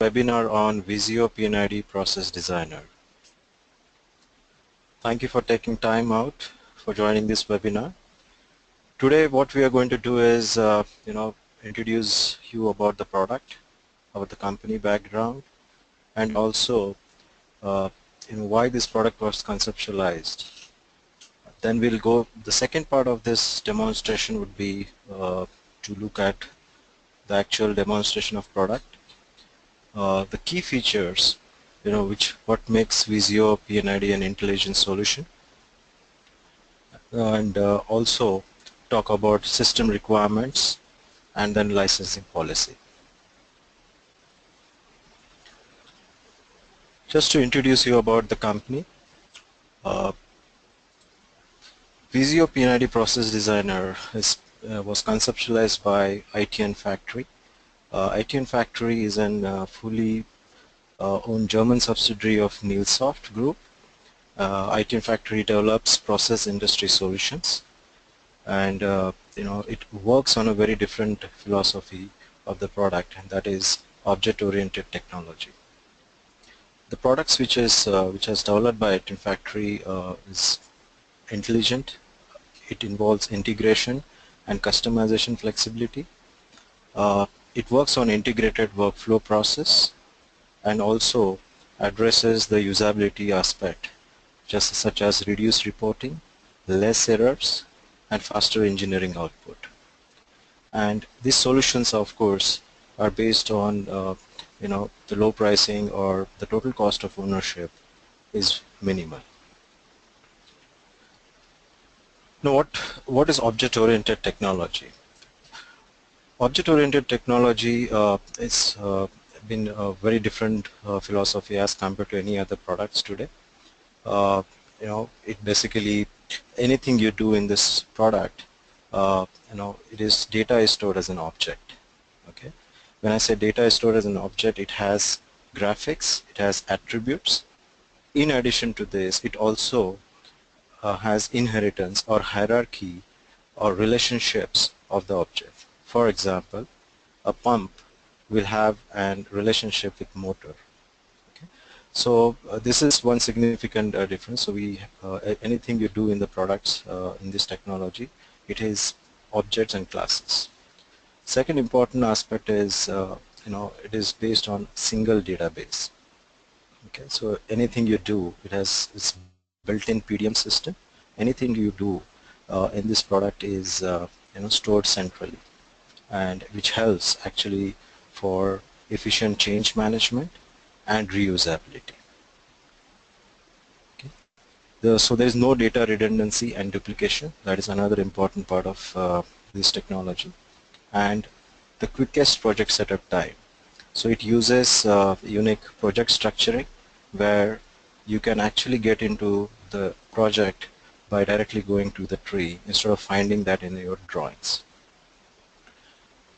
Webinar on Visio P&ID Process Designer. Thank you for taking time out for joining this webinar. Today what we are going to do is introduce you about the product, about the company background, and also why this product was conceptualized. Then we'll go, the second part of this demonstration would be to look at the actual demonstration of product. The key features, what makes Visio P&ID an intelligent solution, and also talk about system requirements and then licensing policy. Just to introduce you about the company, Visio P&ID Process Designer was conceptualized by ITandFactory. ITandFactory is a fully owned German subsidiary of Nilsoft Group. ITandFactory develops process industry solutions, and it works on a very different philosophy of the product, and that is object-oriented technology. The products which has developed by ITandFactory is intelligent. It involves integration and customization flexibility. It works on integrated workflow process and also addresses the usability aspect, just such as reduced reporting, less errors, and faster engineering output. And these solutions, of course, are based on the low pricing, or the total cost of ownership is minimal. Now, what is object-oriented technology? Object-oriented technology is been a very different philosophy as compared to any other products today. It basically, anything you do in this product, data is stored as an object. Okay. When I say data is stored as an object, it has graphics, it has attributes. In addition to this, it also has inheritance or hierarchy or relationships of the object. For example, a pump will have a relationship with motor. Okay. So this is one significant difference. So anything you do in the products in this technology, it is objects and classes. Second important aspect is it is based on single database. Okay. So anything you do, it has its built-in PDM system. Anything you do in this product is stored centrally, and which helps actually for efficient change management and reusability. Okay. So there is no data redundancy and duplication. That is another important part of this technology. And the quickest project setup time. So it uses unique project structuring, where you can actually get into the project by directly going to the tree instead of finding that in your drawings.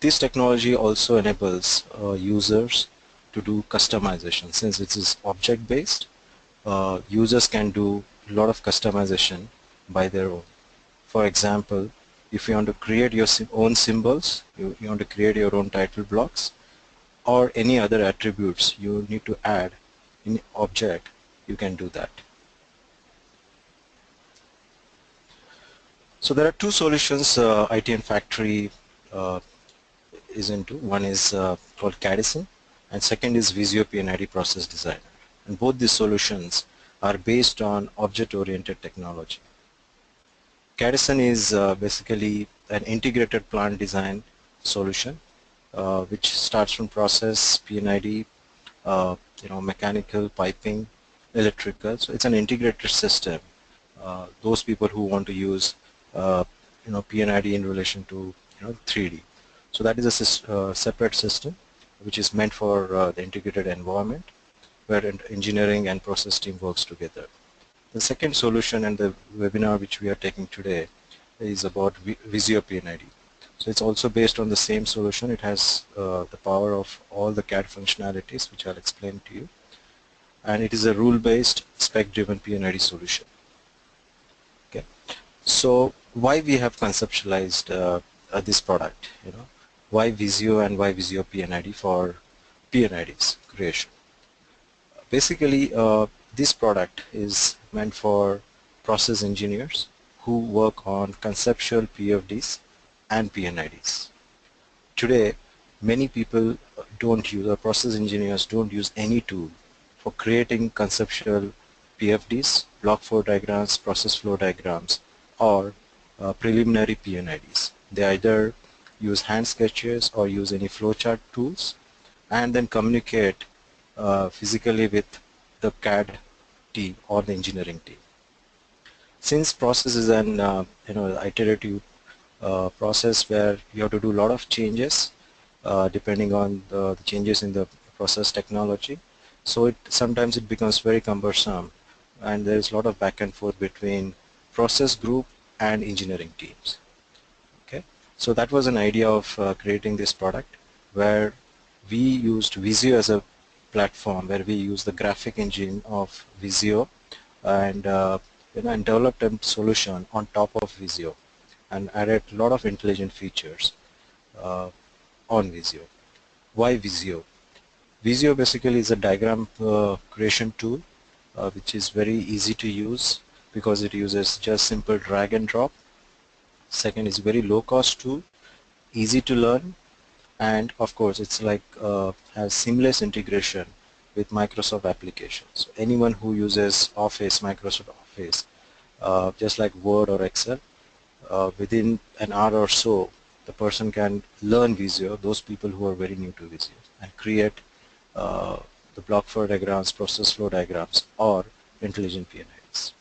This technology also enables users to do customization. Since it is object-based, users can do a lot of customization by their own. For example, if you want to create your own symbols, you want to create your own title blocks, or any other attributes you need to add in object, you can do that. So there are two solutions ITandFactory is into. One is called Cadison, and second is Visio P&ID Process Designer. And both these solutions are based on object-oriented technology. Cadison is basically an integrated plant design solution, which starts from process, P&ID, mechanical, piping, electrical. So it's an integrated system. Those people who want to use P&ID in relation to 3D. So that is a separate system which is meant for the integrated environment, where engineering and process team works together. The second solution and the webinar which we are taking today is about Visio P&ID. So it's also based on the same solution. It has the power of all the CAD functionalities, which I'll explain to you. And it is a rule-based, spec-driven P&ID solution. Okay. So why we have conceptualized this product? Why Visio and why Visio P&ID for P&IDs? creation. Basically, this product is meant for process engineers who work on conceptual PFDs and P&IDs. Today, many people don't use, or process engineers don't use any tool for creating conceptual PFDs, block flow diagrams, process flow diagrams, or preliminary P&IDs. They either use hand sketches or use any flowchart tools and then communicate physically with the CAD team or the engineering team. Since process is an iterative process where you have to do a lot of changes depending on the changes in the process technology, so sometimes it becomes very cumbersome, and there is a lot of back and forth between process group and engineering teams. Okay, so that was an idea of creating this product where we used Visio as a platform, where we use the graphic engine of Visio and and developed a solution on top of Visio and added a lot of intelligent features on Visio. Why Visio? Visio basically is a diagram creation tool which is very easy to use because it uses just simple drag and drop. Second, is very low cost tool, easy to learn, and of course it's like has seamless integration with Microsoft applications. So anyone who uses Office, Microsoft Office, just like Word or Excel, within an hour or so the person can learn Visio, those people who are very new to Visio, and create the block flow diagrams, process flow diagrams, or intelligent P&IDs.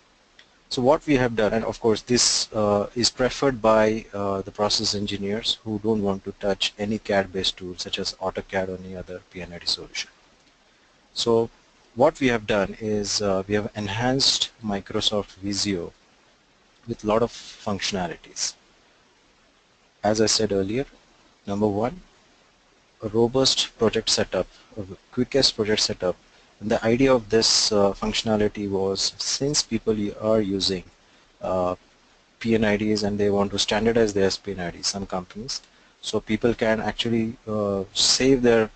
So what we have done, and of course this is preferred by the process engineers who don't want to touch any CAD-based tool such as AutoCAD or any other P&ID solution. So what we have done is we have enhanced Microsoft Visio with a lot of functionalities. As I said earlier, number one, a robust project setup, the quickest project setup. And the idea of this functionality was, since people are using P&IDs and they want to standardize their P&IDs, some companies, so people can actually save their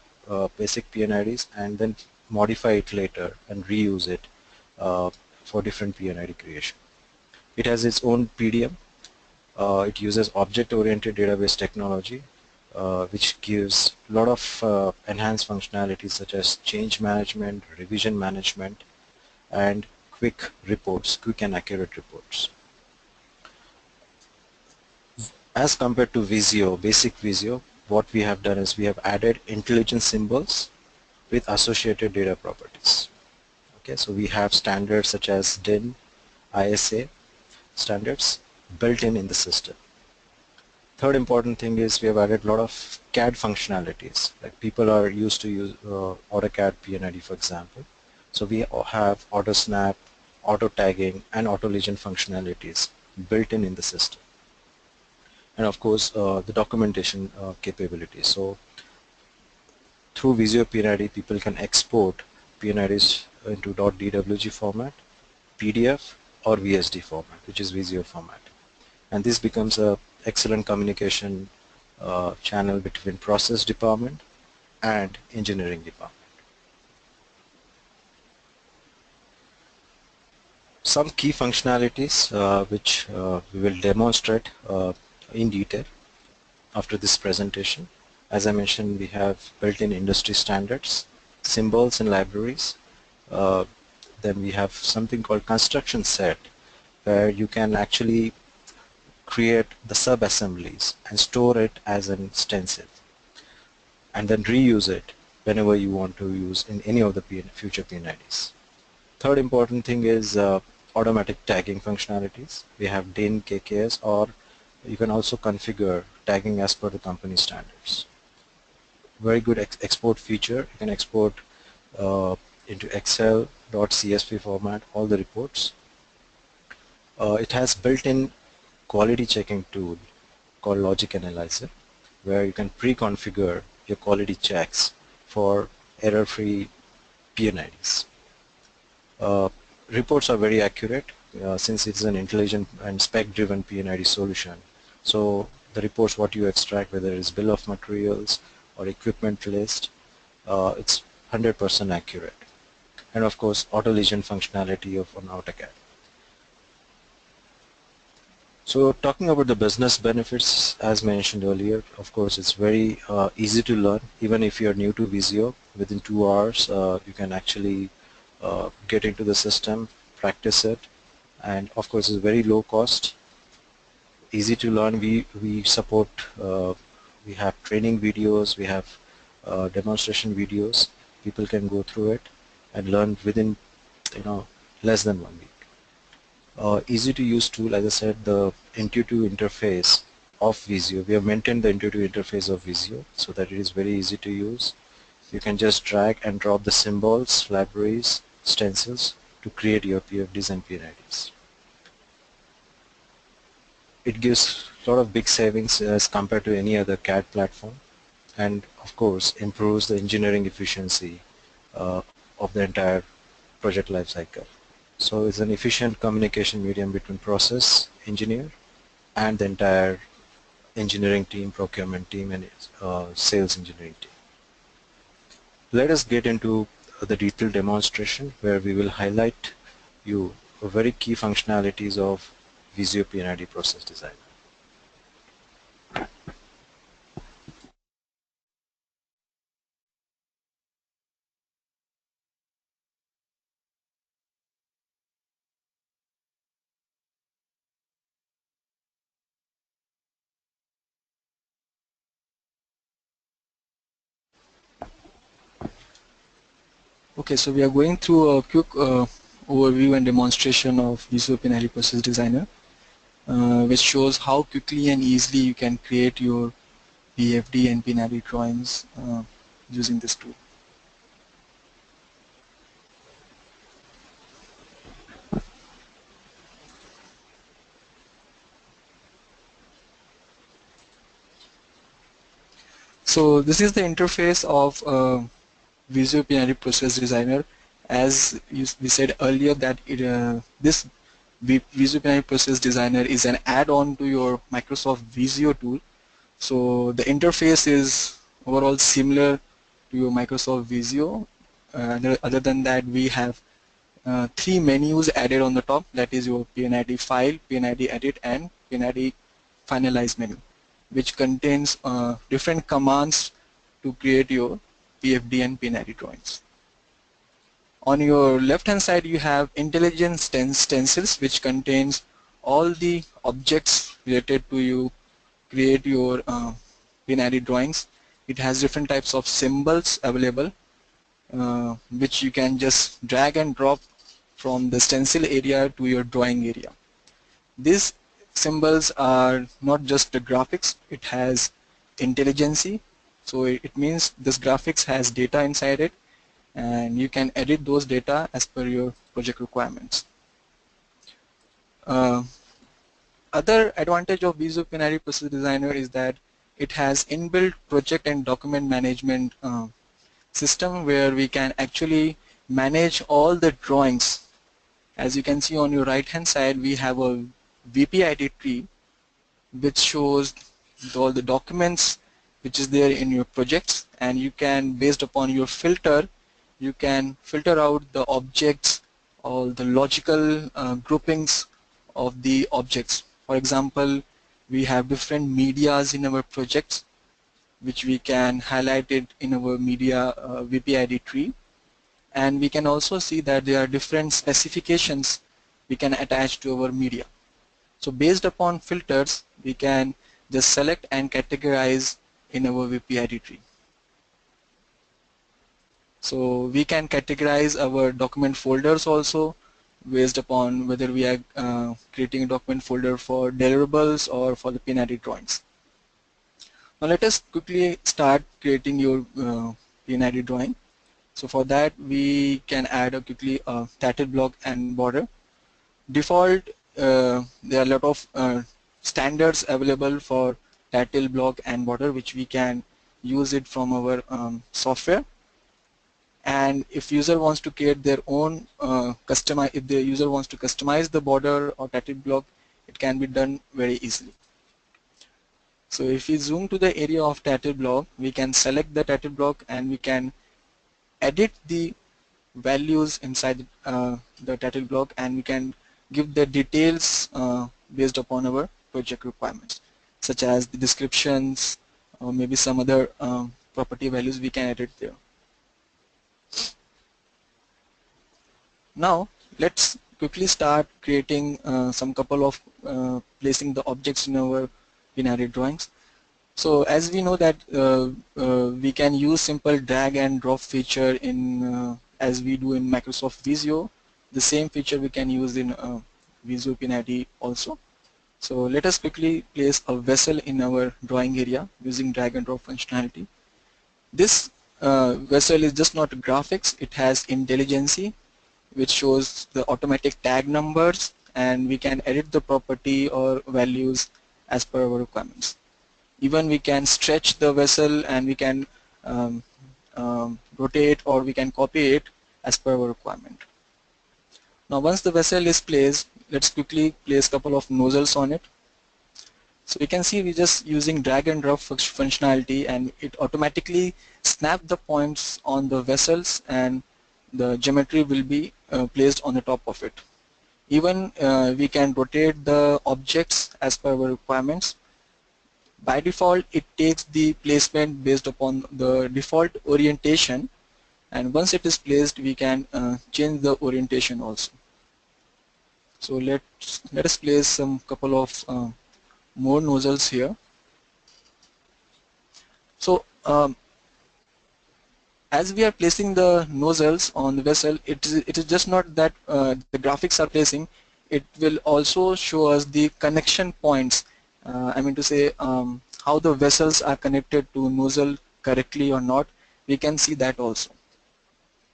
basic P&IDs and then modify it later and reuse it for different P&ID creation. It has its own PDM. It uses object-oriented database technology, which gives a lot of enhanced functionalities such as change management, revision management, and quick reports, quick and accurate reports. As compared to Visio, basic Visio, what we have done is we have added intelligent symbols with associated data properties. Okay, so we have standards such as DIN, ISA standards built in the system. Third important thing is we have added a lot of CAD functionalities. Like people are used to use AutoCAD P&ID, for example. So we have auto snap, auto tagging, and AutoLegend functionalities built in the system. And of course the documentation capabilities. So through Visio P&ID, people can export P&IDs into .dwg format, PDF, or VSD format, which is Visio format. And this becomes a excellent communication channel between process department and engineering department. Some key functionalities which we will demonstrate in detail after this presentation. As I mentioned, we have built-in industry standards, symbols and libraries. Then we have something called construction set, where you can actually create the sub-assemblies and store it as an stencil and then reuse it whenever you want to use in any of the future P&IDs. Third important thing is automatic tagging functionalities. We have DIN, KKS, or you can also configure tagging as per the company standards. Very good export feature. You can export into Excel, .csv format, all the reports. It has built-in quality checking tool called Logic Analyzer, where you can pre-configure your quality checks for error-free P&IDs. Reports are very accurate since it's an intelligent and spec-driven P&ID solution. So the reports what you extract, whether it's bill of materials or equipment list, it's 100% accurate. And of course, AutoLegend functionality of on AutoCAD. So talking about the business benefits, as mentioned earlier, of course, it's very easy to learn. Even if you're new to Visio, within 2 hours, you can actually get into the system, practice it, and of course, it's very low cost, easy to learn. We support, we have training videos, we have demonstration videos. People can go through it and learn within, less than 1 week. Easy to use tool, as I said, the intuitive interface of Visio. We have maintained the intuitive interface of Visio so that it is very easy to use. You can just drag and drop the symbols, libraries, stencils to create your PFDs and P&IDs. It gives a lot of big savings as compared to any other CAD platform, and of course improves the engineering efficiency of the entire project lifecycle. So it's an efficient communication medium between process engineer and the entire engineering team, procurement team, and sales engineering team. Let us get into the detailed demonstration where we will highlight you very key functionalities of Visio P&ID Process Designer. Okay, so we are going through a quick overview and demonstration of Visio P&ID Process Designer, which shows how quickly and easily you can create your PFD and P&ID drawings using this tool. So this is the interface of Visio P&ID Process Designer. As we said earlier, that this Visio P&ID Process Designer is an add-on to your Microsoft Visio tool. So the interface is overall similar to your Microsoft Visio. Other than that, we have 3 menus added on the top. That is your P&ID file, P&ID edit, and P&ID finalize menu, which contains different commands to create your PFD and P&ID drawings. On your left hand side, you have intelligent stencils, which contains all the objects related to you create your P&ID drawings. It has different types of symbols available, which you can just drag and drop from the stencil area to your drawing area. These symbols are not just the graphics, it has intelligency. So it means this graphics has data inside it, and you can edit those data as per your project requirements. Other advantage of Visio P&ID Process Designer is that it has inbuilt project and document management system where we can actually manage all the drawings. As you can see on your right hand side, we have a VPID tree which shows all the documents which is there in your projects, and you can, based upon your filter, you can filter out the objects, all the logical groupings of the objects. For example, we have different medias in our projects which we can highlight it in our media VPID tree, and we can also see that there are different specifications we can attach to our media. So based upon filters, we can just select and categorize in our VPID tree. So we can categorize our document folders also based upon whether we are creating a document folder for deliverables or for the P&ID drawings. Now let us quickly start creating your P&ID drawing. So for that, we can add quickly a title block and border. Default, there are a lot of standards available for title block and border, which we can use it from our software. And if user wants to create their own if the user wants to customize the border or title block, it can be done very easily. So if we zoom to the area of title block, we can select the title block and we can edit the values inside the title block, and we can give the details based upon our project requirements, such as the descriptions or maybe some other property values we can edit there. Now let's quickly start creating some couple of placing the objects in our P&ID drawings. So as we know that we can use simple drag and drop feature in as we do in Microsoft Visio. The same feature we can use in Visio P&ID also. So let us quickly place a vessel in our drawing area using drag and drop functionality. This vessel is just not graphics, it has intelligency, which shows the automatic tag numbers, and we can edit the property or values as per our requirements. Even we can stretch the vessel, and we can rotate or we can copy it as per our requirement. Now once the vessel is placed, let's quickly place a couple of nozzles on it. So you can see we're just using drag and drop functionality, and it automatically snaps the points on the vessels, and the geometry will be placed on the top of it. Even we can rotate the objects as per our requirements. By default, it takes the placement based upon the default orientation, and once it is placed, we can change the orientation also. So let us place some couple of more nozzles here. So as we are placing the nozzles on the vessel, it is just not that the graphics are placing, it will also show us the connection points. I mean to say how the vessels are connected to nozzle correctly or not. We can see that also.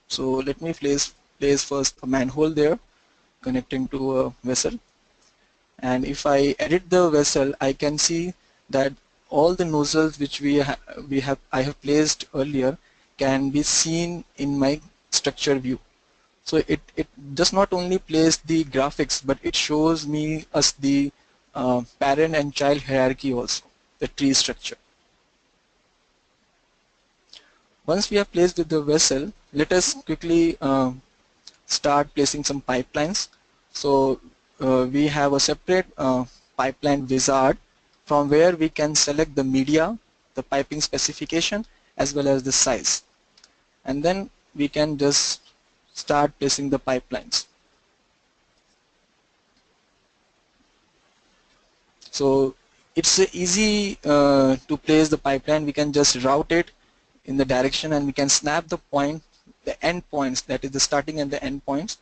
So let me place first a manhole there connecting to a vessel, and if I edit the vessel, I can see that all the nozzles which I have placed earlier can be seen in my structure view. So it does not only place the graphics, but it shows us the parent and child hierarchy also, the tree structure. Once we have placed the vessel, let us quickly start placing some pipelines. So we have a separate pipeline wizard from where we can select the media, the piping specification, as well as the size, and then we can just start placing the pipelines. So it's easy to place the pipeline. We can just route it in the direction, and we can snap the point, the end points, that is the starting and the end points,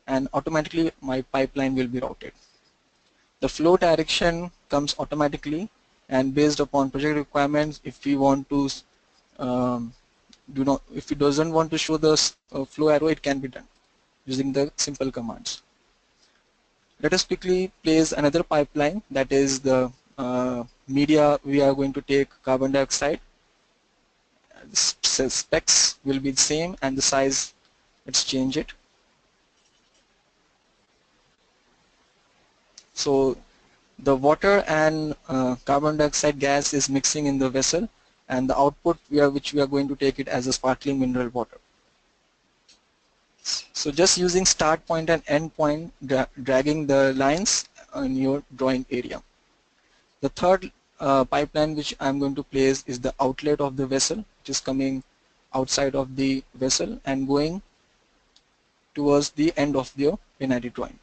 and automatically my pipeline will be routed. The flow direction comes automatically, and based upon project requirements, if we want to if it doesn't want to show the flow arrow, it can be done using the simple commands. Let us quickly place another pipeline, that is the media. We are going to take carbon dioxide. The specs will be the same, and the size, let's change it. So the water and carbon dioxide gas is mixing in the vessel, and the output which we are going to take it as a sparkling mineral water. So just using start point and end point, dragging the lines in your drawing area. The third pipeline which I'm going to place is the outlet of the vessel, which is coming outside of the vessel and going towards the end of your P&ID drawing.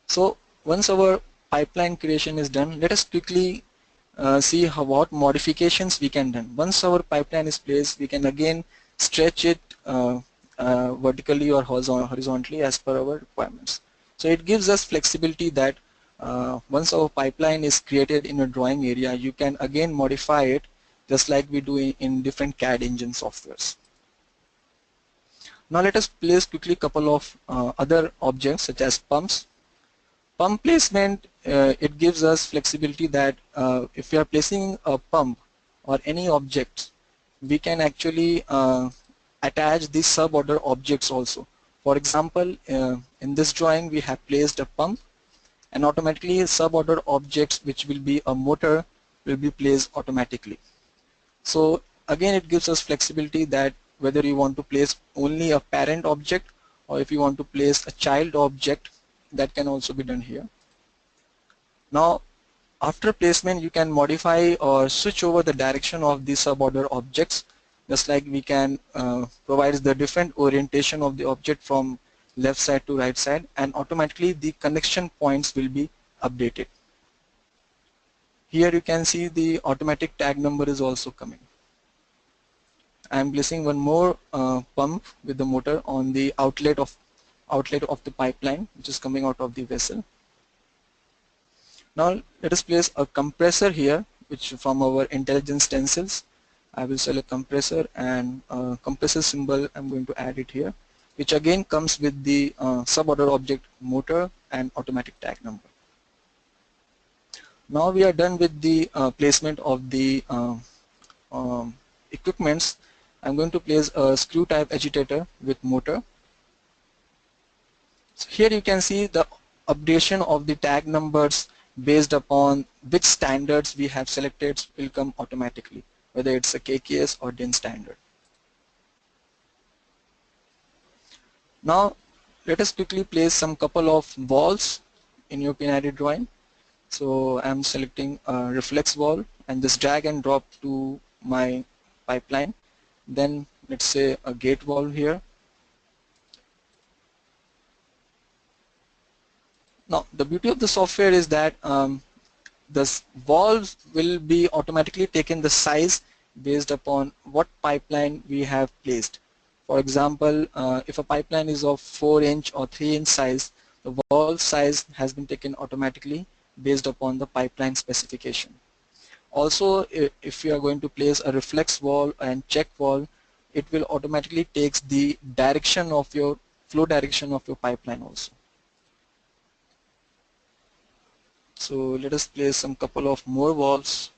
So once our pipeline creation is done, let us quickly see what modifications we can do. Once our pipeline is placed, we can again stretch it vertically or horizontally as per our requirements. So it gives us flexibility that once our pipeline is created in a drawing area, you can again modify it just like we do in different CAD engine softwares. Now let us place quickly a couple of other objects such as pumps. Pump placement, it gives us flexibility that if we are placing a pump or any object, we can actually attach the suborder objects also. For example, in this drawing we have placed a pump, and automatically suborder objects, which will be a motor, will be placed automatically. So again, it gives us flexibility that whether you want to place only a parent object or if you want to place a child object, that can also be done here. Now after placement, you can modify or switch over the direction of the suborder objects, just like we can provide the different orientation of the object from left side to right side, and automatically the connection points will be updated. Here you can see the automatic tag number is also coming. I am placing one more pump with the motor on the outlet of the pipeline, which is coming out of the vessel. Now let us place a compressor here, which from our intelligence stencils. I will select compressor, and compressor symbol I'm going to add it here, which again comes with the suborder object motor and automatic tag number. Now we are done with the placement of the equipments. I'm going to place a screw type agitator with motor. So here you can see the updation of the tag numbers based upon which standards we have selected will come automatically, whether it's a KKS or DIN standard. Now let us quickly place some couple of valves in your P&ID drawing. So I'm selecting a reflex valve and just drag and drop to my pipeline. Then let's say a gate valve here. Now the beauty of the software is that the valves will be automatically taken the size based upon what pipeline we have placed. For example, if a pipeline is of 4-inch or 3-inch size, the valve size has been taken automatically based upon the pipeline specification. Also, if you are going to place a reflex valve and check valve, it will automatically takes the direction of your flow direction of your pipeline also. So let us place some couple of more valves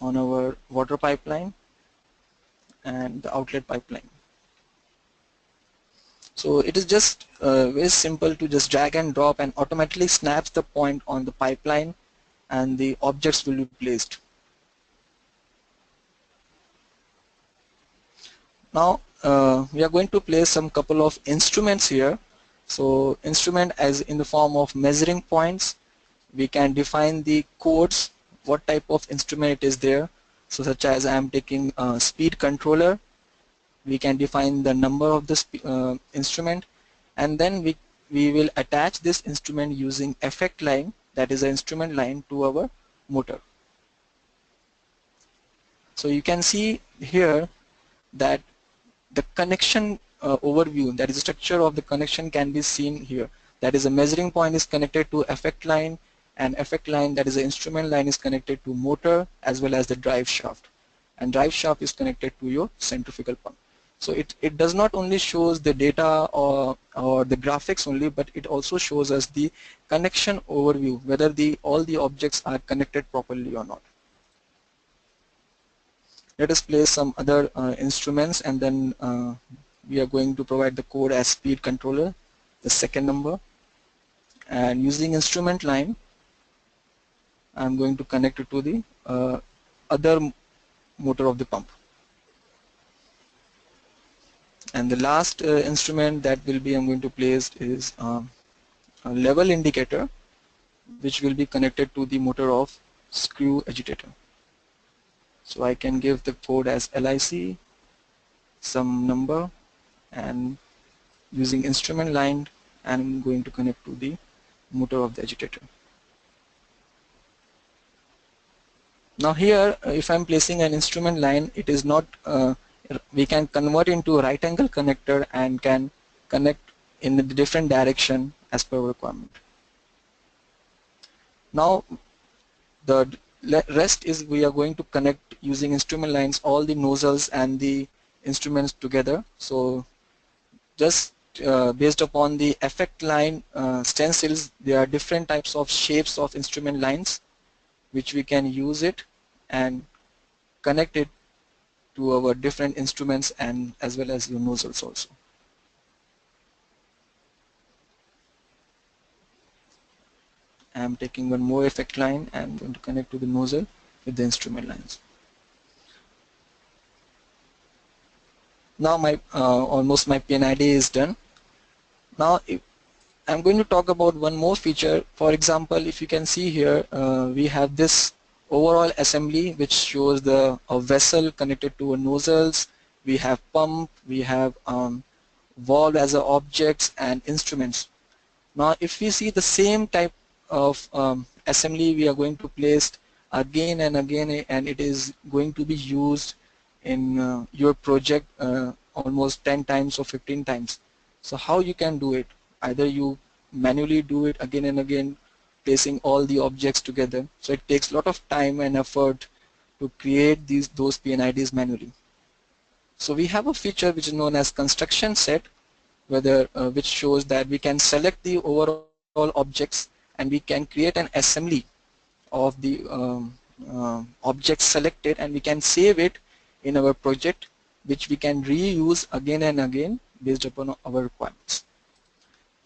on our water pipeline and the outlet pipeline. So it is just very simple to just drag and drop and automatically snaps the point on the pipeline and the objects will be placed. Now we are going to place some couple of instruments here. So instrument as in the form of measuring points. We can define the codes, what type of instrument it is there. So such as I am taking a speed controller, we can define the number of the instrument, and then we will attach this instrument using effect line, that is an instrument line, to our motor. So you can see here that the connection overview, that is the structure of the connection, can be seen here. That is a measuring point is connected to effect line, and effect line, that is the instrument line, is connected to motor as well as the drive shaft, and drive shaft is connected to your centrifugal pump. So it does not only shows the data or the graphics only, but it also shows us the connection overview, whether all the objects are connected properly or not. Let us place some other instruments, and then we are going to provide the code as speed controller, the second number, and using instrument line I'm going to connect it to the other motor of the pump. And the last instrument that will be I'm going to place is a level indicator, which will be connected to the motor of screw agitator. So I can give the code as LIC, some number, and using instrument line I'm going to connect to the motor of the agitator. Now here if I'm placing an instrument line, it is not we can convert into a right angle connector and can connect in a different direction as per requirement. Now the rest is we are going to connect using instrument lines all the nozzles and the instruments together. So just based upon the effect line stencils, there are different types of shapes of instrument lines which we can use it and connect it to our different instruments and as well as your nozzles also. I'm taking one more effect line and I'm going to connect to the nozzle with the instrument lines. Now my almost my P&ID is done. Now I'm going to talk about one more feature. For example, if you can see here, we have this overall assembly which shows a vessel connected to a nozzles. We have pump, we have valve as a objects and instruments. Now if we see the same type of assembly we are going to place again and again, and it is going to be used in your project almost 10 times or 15 times. So how you can do it? Either you manually do it again and again, placing all the objects together. So it takes a lot of time and effort to create those P&IDs manually. So we have a feature which is known as construction set, which shows that we can select the overall objects and we can create an assembly of the objects selected, and we can save it in our project, which we can reuse again and again based upon our requirements.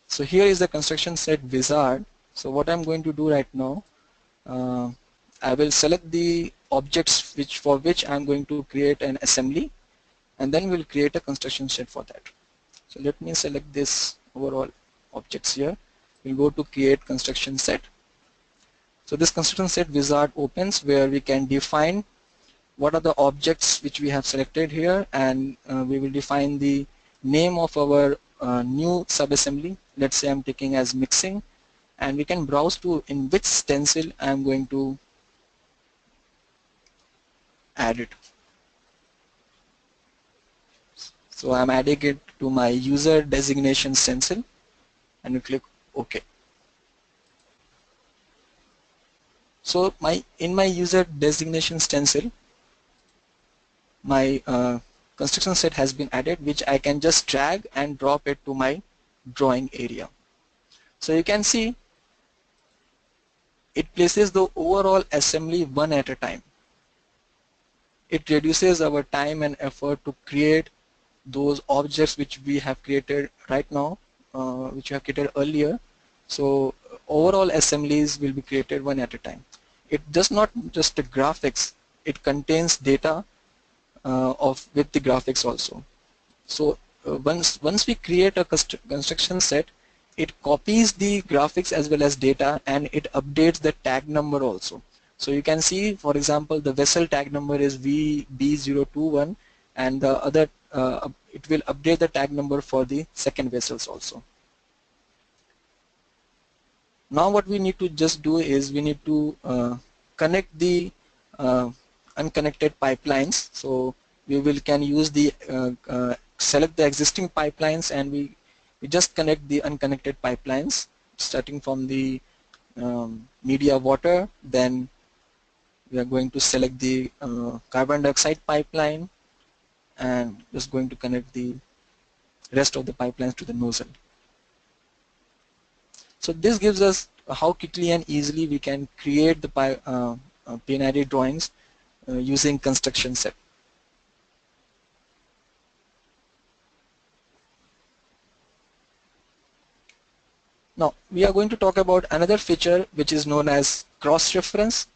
So here is the construction set wizard. So what I'm going to do right now, I will select the objects for which I'm going to create an assembly, and then we'll create a construction set for that. So let me select this overall objects here. We'll go to create construction set. So this construction set wizard opens, where we can define what are the objects which we have selected here, and we will define the name of our new subassembly. Let's say I'm taking as mixing, and we can browse to in which stencil I'm going to add it. So I'm adding it to my user designation stencil, and we click OK. So in my user designation stencil, my construction set has been added, which I can just drag and drop it to my drawing area. So you can see it places the overall assembly one at a time. It reduces our time and effort to create those objects which we have created right now, which we have created earlier. So overall assemblies will be created one at a time. It does not just the graphics, it contains data with the graphics also. So once we create a construction set, it copies the graphics as well as data, and it updates the tag number also. So you can see, for example, the vessel tag number is VB021, and the other it will update the tag number for the second vessels also. Now what we need to just do is we need to connect the unconnected pipelines. So we can use the select the existing pipelines, and we just connect the unconnected pipelines, starting from the media water. Then we are going to select the carbon dioxide pipeline, and just going to connect the rest of the pipelines to the nozzle. So this gives us how quickly and easily we can create the P&ID drawings using construction set. Now we are going to talk about another feature which is known as cross-reference.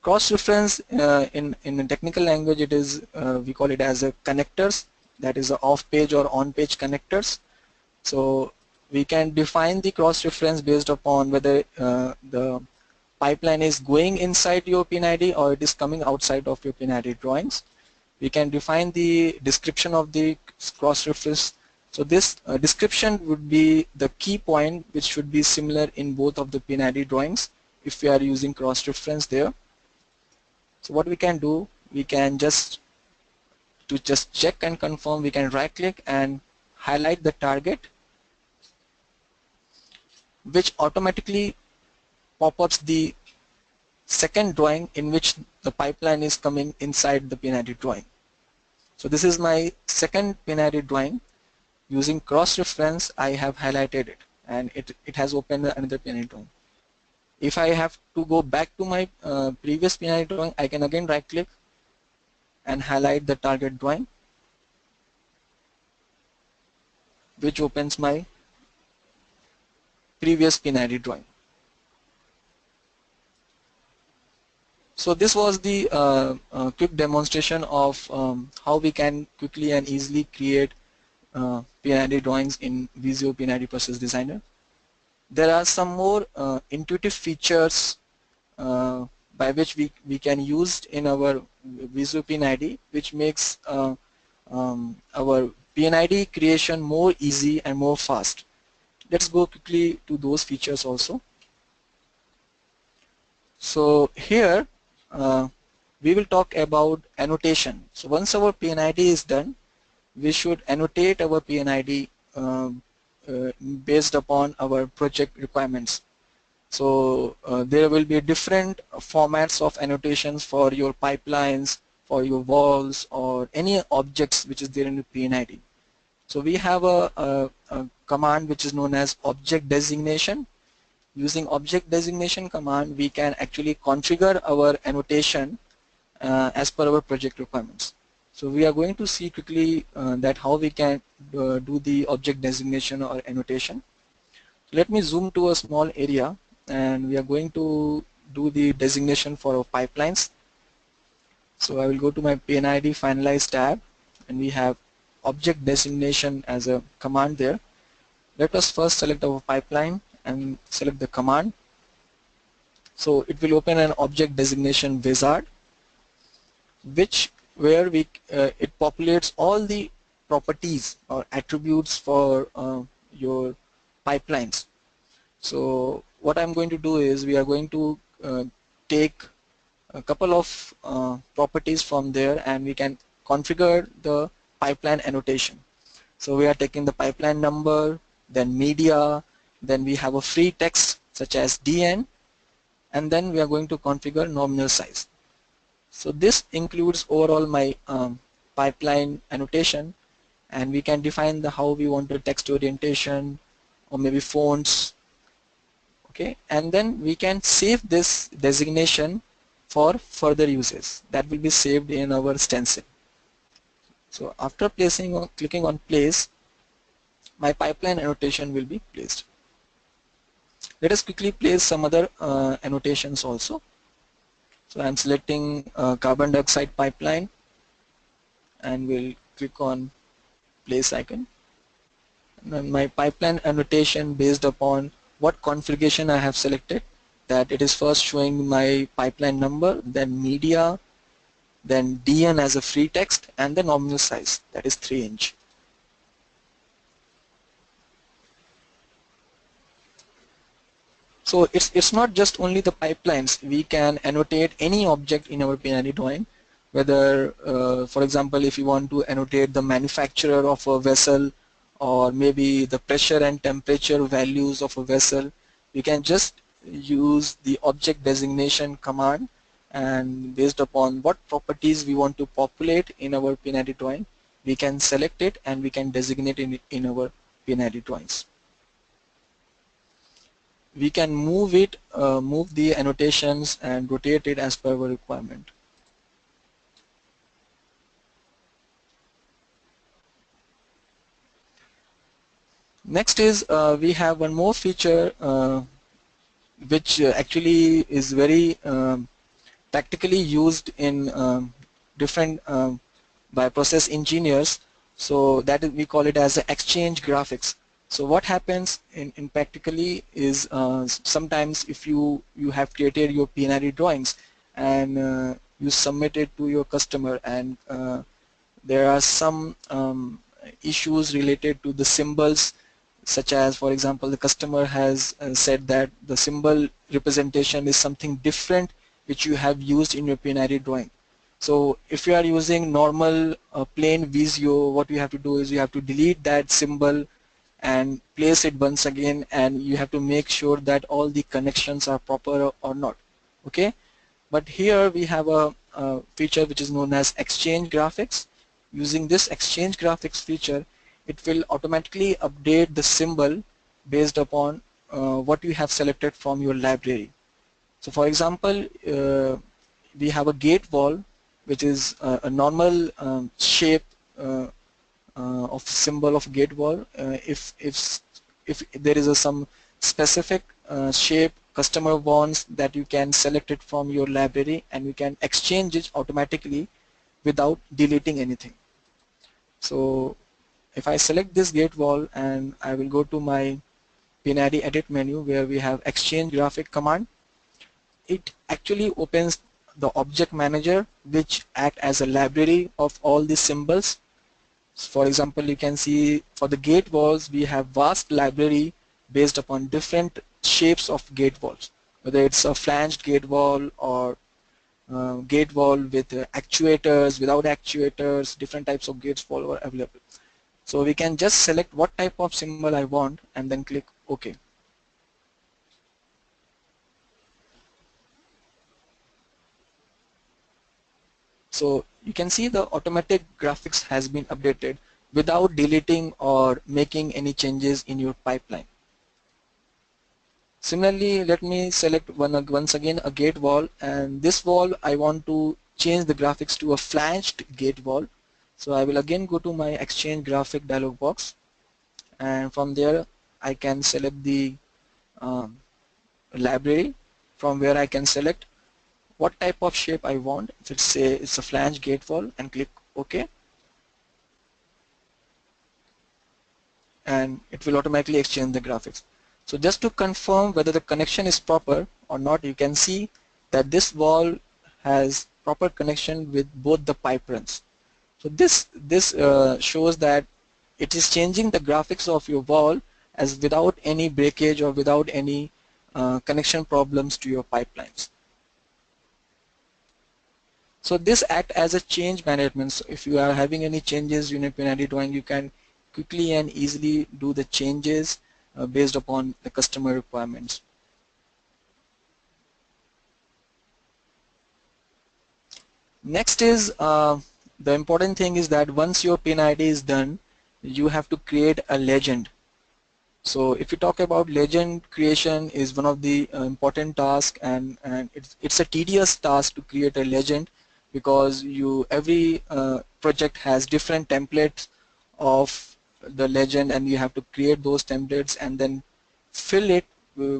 Cross-reference in the technical language, it is we call it as a connectors, that is off-page or on-page connectors. So we can define the cross-reference based upon whether the pipeline is going inside your P&ID or it is coming outside of your P&ID drawings. We can define the description of the cross-reference. So this description would be the key point which should be similar in both of the P&ID drawings if we are using cross-reference there. So what we can do, we can just check and confirm, we can right click and highlight the target, which automatically pop-ups the second drawing in which the pipeline is coming inside the P&ID drawing. So this is my second P&ID drawing. Using cross-reference, I have highlighted it, and it has opened another P&ID drawing. If I have to go back to my previous P&ID drawing, I can again right click and highlight the target drawing, which opens my previous P&ID drawing. So this was the quick demonstration of how we can quickly and easily create P&ID drawings in Visio P&ID Process Designer. There are some more intuitive features by which we can use in our Visio P&ID, which makes our P&ID creation more easy and more fast. Let's go quickly to those features also. So here we will talk about annotation. So once our P&ID is done, we should annotate our P&ID based upon our project requirements. So there will be different formats of annotations for your pipelines, for your walls, or any objects which is there in the P&ID. So we have a command which is known as object designation. Using object designation command, we can actually configure our annotation as per our project requirements. So we are going to see quickly that how we can do the object designation or annotation. Let me zoom to a small area, and we are going to do the designation for our pipelines. So I will go to my P&ID finalize tab, and we have object designation as a command there. Let us first select our pipeline and select the command. So it will open an object designation wizard, where it populates all the properties or attributes for your pipelines. So what I'm going to do is we are going to take a couple of properties from there, and we can configure the pipeline annotation. So we are taking the pipeline number, then media, then we have a free text such as DN, and then we are going to configure nominal size. So this includes overall my pipeline annotation, and we can define how we want the text orientation or maybe fonts. Okay, and then we can save this designation for further uses. That will be saved in our stencil. So after clicking on place, my pipeline annotation will be placed. Let us quickly place some other annotations also. So I'm selecting carbon dioxide pipeline, and we'll click on place icon. And then my pipeline annotation based upon what configuration I have selected, that it is first showing my pipeline number, then media, then DN as a free text, and the nominal size, that is 3 inch. So it's not just only the pipelines. We can annotate any object in our P&ID drawing, whether for example if you want to annotate the manufacturer of a vessel, or maybe the pressure and temperature values of a vessel, we can just use the object designation command, and based upon what properties we want to populate in our P&ID drawing, we can select it and we can designate it in our P&ID drawings. We can move the annotations and rotate it as per our requirement. Next is we have one more feature which actually is very practically used in different by process engineers. So that we call it as exchange graphics. So what happens in practically is sometimes if you have created your P&ID drawings and you submit it to your customer, and there are some issues related to the symbols, such as for example the customer has said that the symbol representation is something different which you have used in your P&ID drawing. So if you are using normal plain Visio, what you have to do is you have to delete that symbol and place it once again, and you have to make sure that all the connections are proper or not. Okay, but here we have a feature which is known as exchange graphics. Using this exchange graphics feature, it will automatically update the symbol based upon what you have selected from your library. So for example, we have a gate wall which is a normal shape of symbol of gate wall. If there is some specific shape customer wants that you can select it from your library and you can exchange it automatically without deleting anything. So if I select this gate wall and I will go to my P&ID edit menu where we have exchange graphic command, it actually opens the object manager which act as a library of all these symbols. For example, you can see for the gate walls we have vast library based upon different shapes of gate walls, whether it's a flanged gate wall or gate wall with actuators, without actuators, different types of gates wall are available. So we can just select what type of symbol I want and then click OK. So you can see the automatic graphics has been updated without deleting or making any changes in your pipeline. Similarly, let me select once again a gate wall, and this wall I want to change the graphics to a flanged gate wall. So I will again go to my exchange graphic dialog box, and from there I can select the um, library from where I can select what type of shape I want. If it's say it's a flange gate wall, and click OK, and it will automatically exchange the graphics. So just to confirm whether the connection is proper or not, you can see that this wall has proper connection with both the pipe runs. So this shows that it is changing the graphics of your wall as without any breakage or without any connection problems to your pipelines. So this act as a change management. So if you are having any changes in your P&ID drawing, you can quickly and easily do the changes based upon the customer requirements. Next is the important thing is that once your P&ID is done, you have to create a legend. So if you talk about legend creation is one of the important tasks, and it's a tedious task to create a legend, because every project has different templates of the legend, and you have to create those templates and then fill it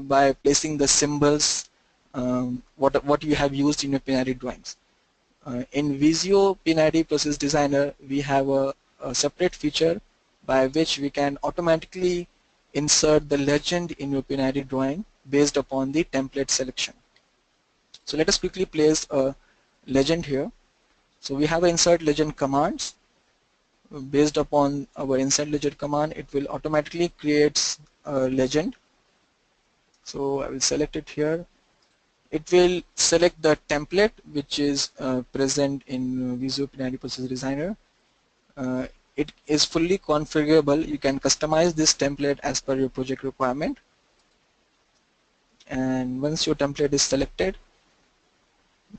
by placing the symbols what you have used in your P&ID drawings. In Visio P&ID Process Designer, we have a separate feature by which we can automatically insert the legend in your P&ID drawing based upon the template selection. So let us quickly place a legend here. So we have insert legend commands. Based upon our insert legend command, it will automatically create a legend. So I will select it here. It will select the template which is present in Visio P&ID Process Designer. It is fully configurable. You can customize this template as per your project requirement. And once your template is selected,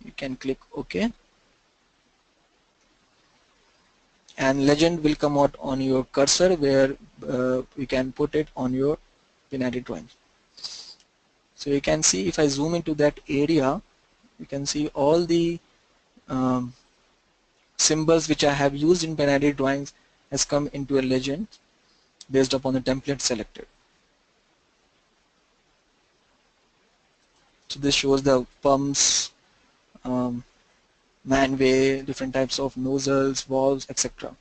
you can click OK. And legend will come out on your cursor where you can put it on your P&ID drawing. So you can see if I zoom into that area, you can see all the symbols which I have used in P&ID drawings has come into a legend based upon the template selected. So this shows the pumps, manway, different types of nozzles, valves, etc.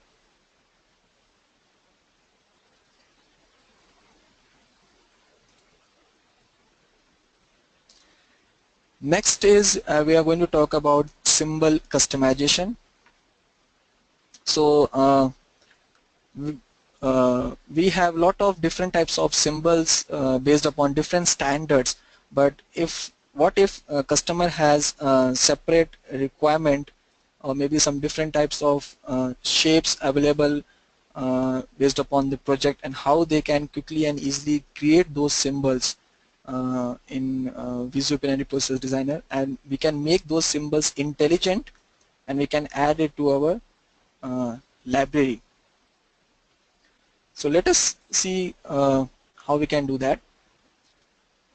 Next is we are going to talk about symbol customization. So we have lot of different types of symbols based upon different standards, but what if a customer has a separate requirement or maybe some different types of shapes available based upon the project, and how they can quickly and easily create those symbols in Visio P&ID Process Designer, and we can make those symbols intelligent and we can add it to our library. So let us see how we can do that.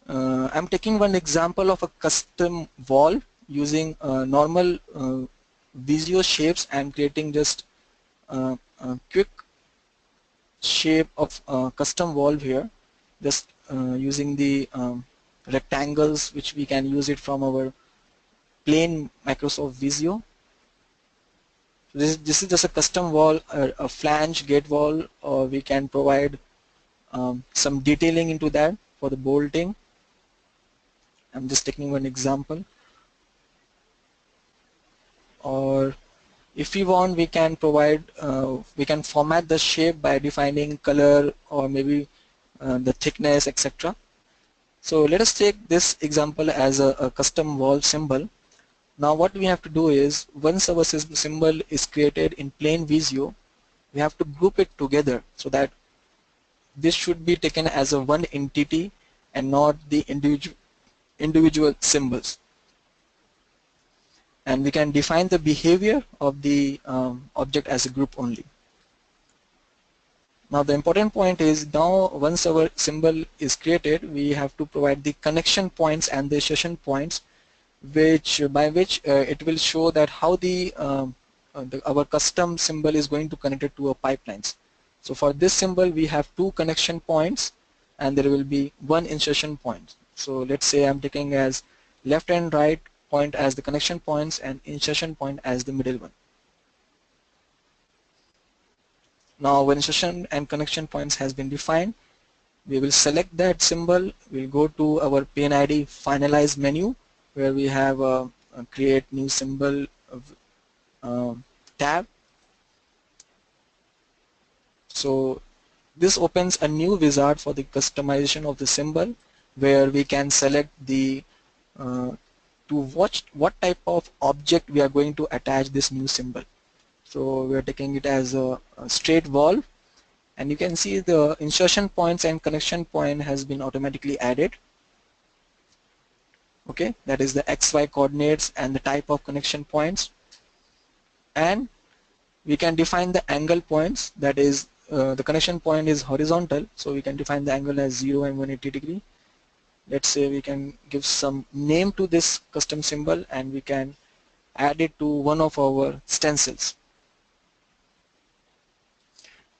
I'm taking one example of a custom wall using normal Visio shapes and creating just a quick shape of custom wall here, just using the rectangles which we can use it from our plain Microsoft Visio. This is just a custom wall, a flange gate wall, or we can provide some detailing into that for the bolting. I'm just taking one example. Or if we want, we can provide, we can format the shape by defining color or maybe the thickness, etc. So let us take this example as a custom wall symbol. Now what we have to do is, once our symbol is created in plain Visio, we have to group it together so that this should be taken as a one entity and not the individual symbols. And we can define the behavior of the object as a group only. Now the important point is, now once our symbol is created, we have to provide the connection points and the insertion points, by which it will show that how our custom symbol is going to connect it to our pipelines. So for this symbol we have two connection points and there will be one insertion point. So let's say I'm taking as left and right point as the connection points and insertion point as the middle one. Now when insertion and connection points has been defined, we will select that symbol, we'll go to our P&ID finalize menu where we have a create new symbol tab. So this opens a new wizard for the customization of the symbol where we can select the to watch what type of object we are going to attach this new symbol. So we are taking it as a straight wall, and you can see the insertion points and connection point has been automatically added. Okay, that is the XY coordinates and the type of connection points, and we can define the angle points. That is the connection point is horizontal, so we can define the angle as 0 and 180 degree. Let's say we can give some name to this custom symbol and we can add it to one of our stencils.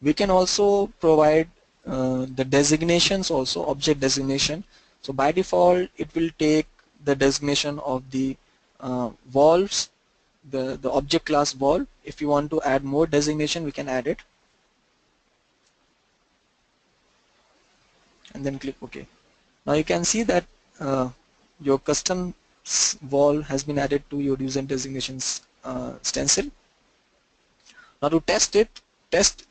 We can also provide the designations also, object designation. So by default it will take the designation of the walls, the object class wall. If you want to add more designation, we can add it and then click OK. Now you can see that your custom wall has been added to your user designations stencil. Now to test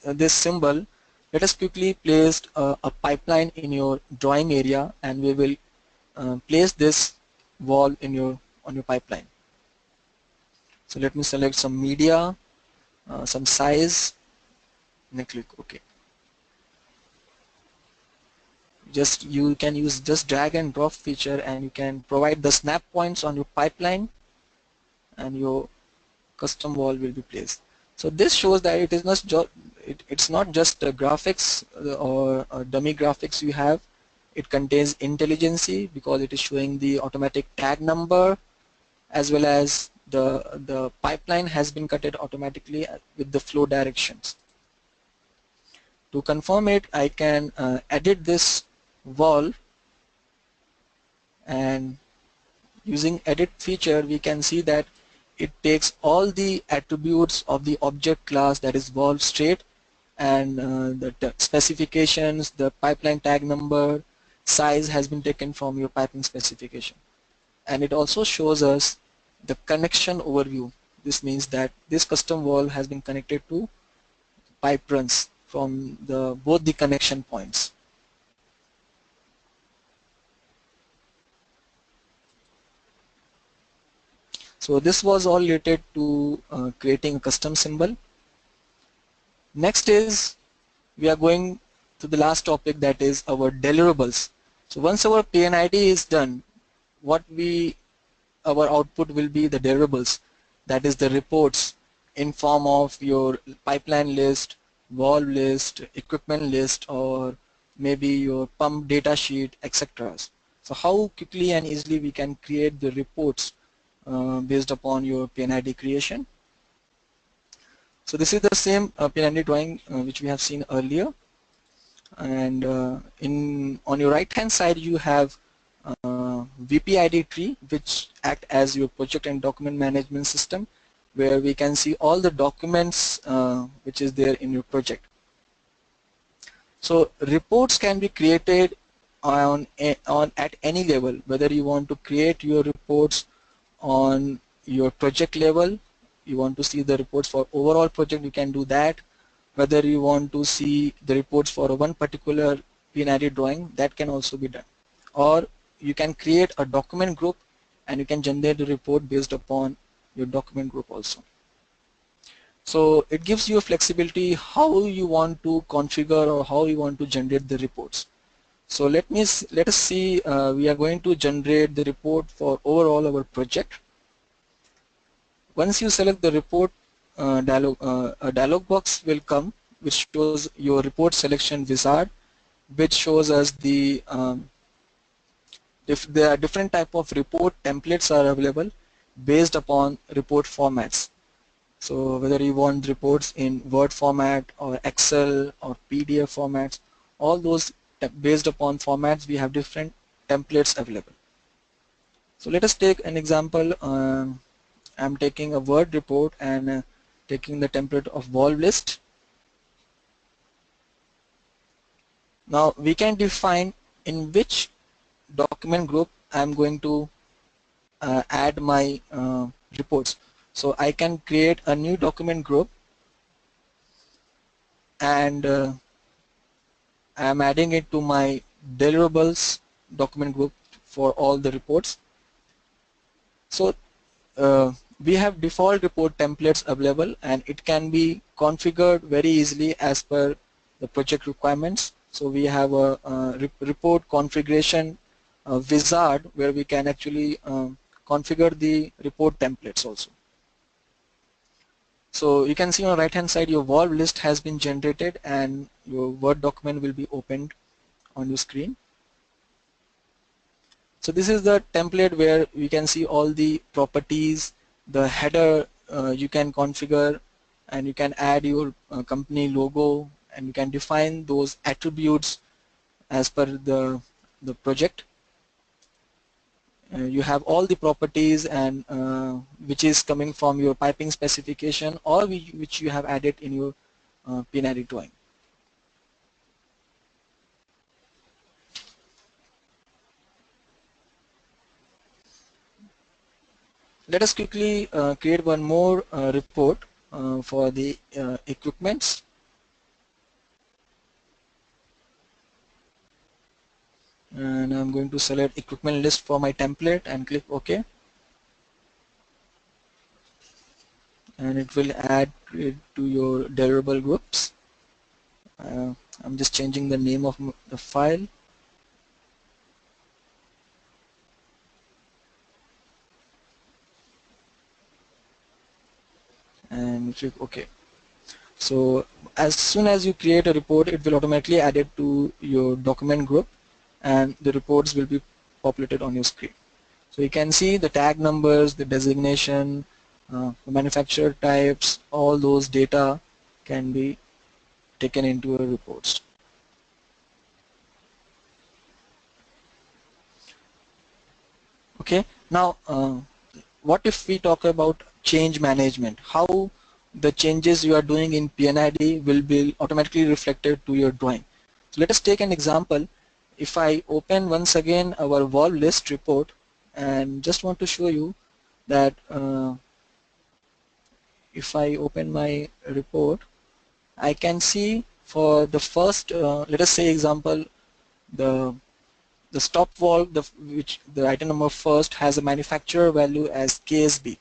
this symbol, let us quickly place a pipeline in your drawing area, and we will place this wall on your pipeline. So let me select some media, some size, and then click OK. You can use just drag and drop feature, and you can provide the snap points on your pipeline, and your custom wall will be placed. So this shows that it is it's not just graphics or dummy graphics you have. It contains intelligence because it is showing the automatic tag number, as well as the pipeline has been cutted automatically with the flow directions. To confirm it, I can edit this wall, and using edit feature we can see that it takes all the attributes of the object class, that is wall straight, and the specifications, the pipeline tag number, size has been taken from your piping specification. And it also shows us the connection overview. This means that this custom wall has been connected to pipe runs from both the connection points. So this was all related to creating a custom symbol. Next is, we are going to the last topic, that is our deliverables. So once our P&ID is done, our output will be the deliverables, that is the reports in form of your pipeline list, valve list, equipment list, or maybe your pump data sheet, etc. So how quickly and easily we can create the reports based upon your P&ID creation. So this is the same P&ID drawing which we have seen earlier, and on your right hand side you have VPID tree, which act as your project and document management system, where we can see all the documents which is there in your project. So reports can be created on at any level, whether you want to create your reports on your project level, you want to see the reports for overall project, you can do that. Whether you want to see the reports for one particular P&ID drawing, that can also be done. Or you can create a document group and you can generate the report based upon your document group also. So it gives you a flexibility how you want to configure or how you want to generate the reports. So let us see, we are going to generate the report for overall our project. Once you select the report a dialog box will come which shows your report selection wizard, which shows us the if there are different type of report templates are available based upon report formats. So whether you want reports in Word format or Excel or PDF formats, all those based upon formats we have different templates available. So let us take an example. I'm taking a Word report and taking the template of Valve list. Now we can define in which document group I'm going to add my reports. So I can create a new document group and I'm adding it to my deliverables document group for all the reports. So we have default report templates available and it can be configured very easily as per the project requirements. So we have a report configuration wizard where we can actually configure the report templates also. So you can see on the right hand side your Valve list has been generated and your Word document will be opened on your screen. So this is the template where we can see all the properties, the header you can configure and you can add your company logo and you can define those attributes as per the project. You have all the properties and which is coming from your piping specification or which you have added in your P&ID drawing. Let us quickly create one more report for the equipments. And I'm going to select equipment list for my template and click OK. And it will add it to your deliverable groups. I'm just changing the name of the file. And click OK. So as soon as you create a report, it will automatically add it to your document group and the reports will be populated on your screen. So you can see the tag numbers, the designation, the manufacturer types, all those data can be taken into your reports. Okay, now what if we talk about change management? How the changes you are doing in P&ID will be automatically reflected to your drawing. So let us take an example. If I open once again our Valve list report and just want to show you that if I open my report, I can see for the first, let us say example, the stop valve, which the item number first has a manufacturer value as KSB.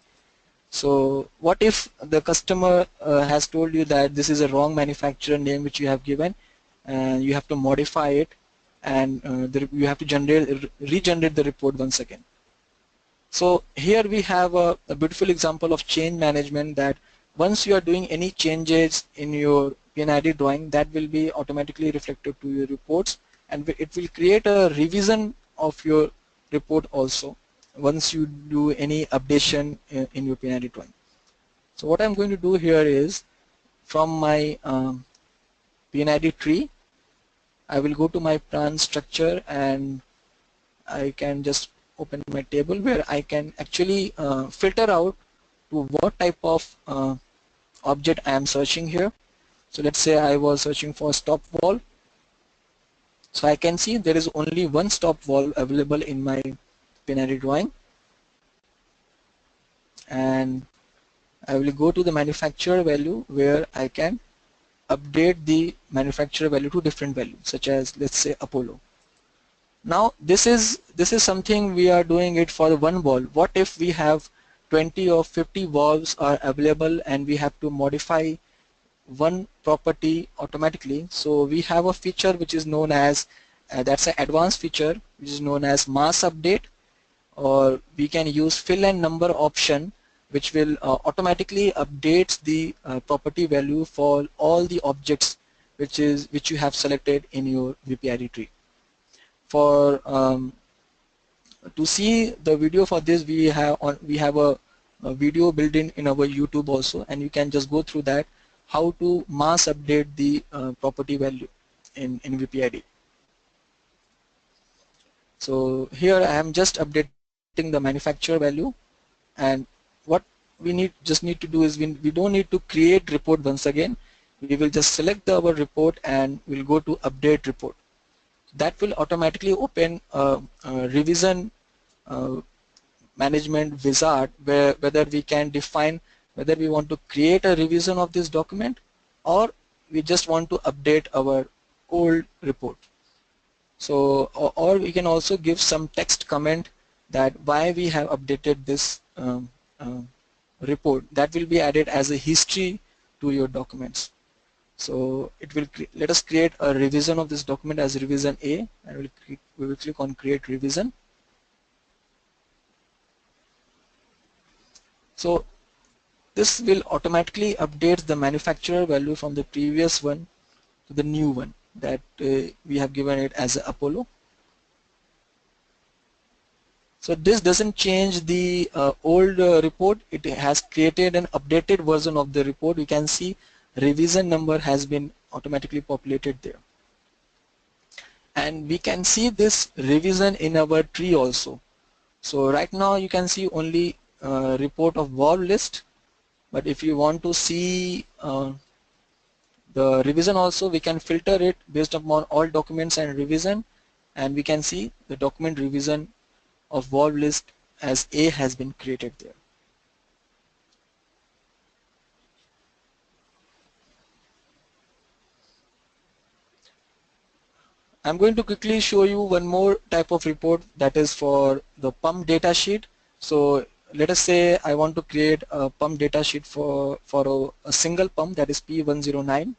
So what if the customer has told you that this is a wrong manufacturer name which you have given and you have to modify it and you have to regenerate the report once again. So here we have a beautiful example of change management, that once you are doing any changes in your P&ID drawing, that will be automatically reflected to your reports and it will create a revision of your report also once you do any updation in your P&ID drawing. So what I'm going to do here is, from my P&ID tree, I will go to my plan structure and I can just open my table where I can actually filter out to what type of object I am searching here. So let's say I was searching for stop wall. So I can see there is only one stop wall available in my P&ID drawing, and I will go to the manufacturer value where I can update the manufacturer value to different values, such as let's say Apollo. Now this is something we are doing it for the one valve. What if we have 20 or 50 valves are available and we have to modify one property automatically? So we have a feature which is known as that's an advanced feature which is known as mass update, or we can use fill and number option, which will automatically updates the property value for all the objects which you have selected in your VPID tree. For to see the video for this, we have a video built in our YouTube also, and you can just go through that, how to mass update the property value in VPID. So here I am just updating the manufacturer value, and what we just need to do is we don't need to create report once again. We will just select our report and we'll go to update report. That will automatically open a revision management wizard whether we can define whether we want to create a revision of this document or we just want to update our old report. So or we can also give some text comment that why we have updated this report. That will be added as a history to your documents. So it will let us create a revision of this document as revision A, and we will click on create revision. So this will automatically update the manufacturer value from the previous one to the new one that we have given it as Apollo. So this doesn't change the old report. It has created an updated version of the report. You can see revision number has been automatically populated there. And we can see this revision in our tree also. So right now you can see only report of valve list, but if you want to see the revision also, we can filter it based upon all documents and revision, and we can see the document revision of valve list as A has been created there. I'm going to quickly show you one more type of report, that is for the pump data sheet. So let us say I want to create a pump data sheet for a single pump, that is P109.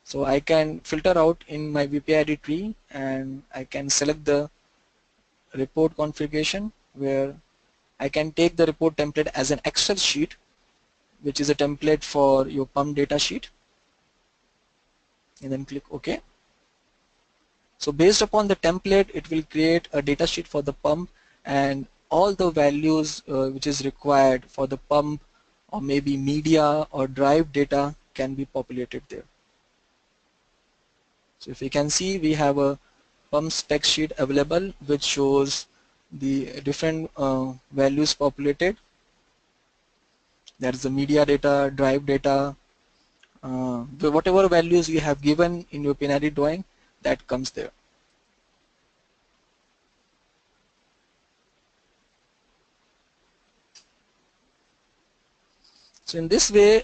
So I can filter out in my VPID tree and I can select the report configuration where I can take the report template as an Excel sheet, which is a template for your pump data sheet, and then click OK. So based upon the template, it will create a data sheet for the pump, and all the values which is required for the pump or maybe media or drive data can be populated there. So if you can see, we have a pump spec sheet available which shows the different values populated. There's the media data, drive data, whatever values you have given in your P&ID drawing, that comes there. So in this way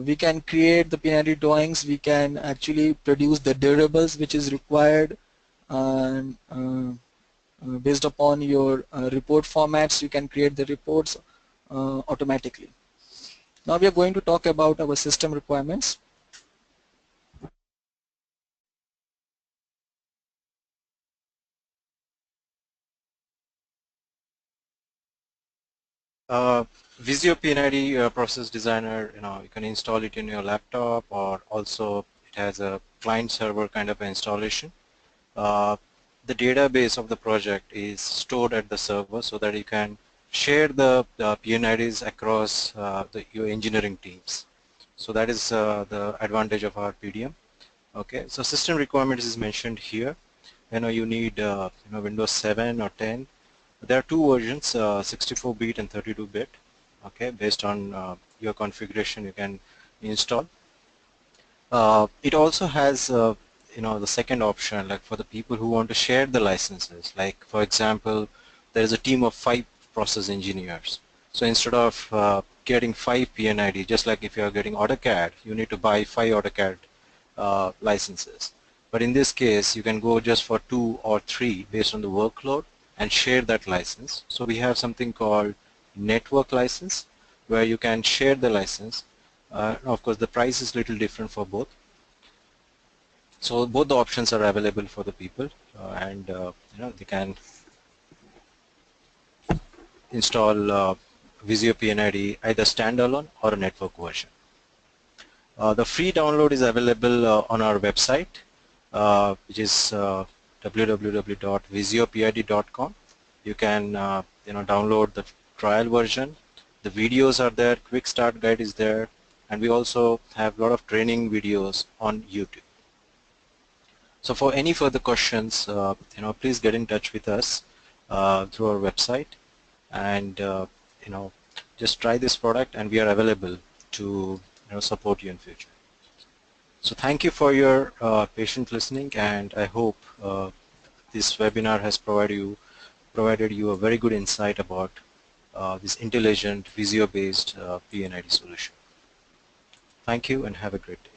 we can create the P&ID drawings, we can actually produce the deliverables which is required, and based upon your report formats you can create the reports automatically. Now we are going to talk about our system requirements. Visio P&ID process designer, you can install it in your laptop, or also it has a client server kind of installation. The database of the project is stored at the server so that you can share the P&IDs across your engineering teams. So that is the advantage of our PDM. Okay, so system requirements is mentioned here. you need Windows 7 or 10. There are two versions, 64-bit and 32-bit. Okay, based on your configuration, you can install. It also has the second option, like for the people who want to share the licenses. Like for example, there is a team of 5 process engineers. So instead of getting 5 P&ID, just like if you are getting AutoCAD, you need to buy 5 AutoCAD licenses. But in this case, you can go just for 2 or 3 based on the workload and share that license. So we have something called network license, where you can share the license. Of course, the price is little different for both. So both the options are available for the people, and they can install Visio P&ID either standalone or a network version. The free download is available on our website, which is www.visiopid.com. You can download the trial version. The videos are there, quick start guide is there, and we also have a lot of training videos on YouTube. So for any further questions, please get in touch with us through our website, and just try this product, and we are available to support you in future. So thank you for your patient listening, and I hope this webinar has provided you a very good insight about this intelligent Visio-based P&ID solution. Thank you and have a great day.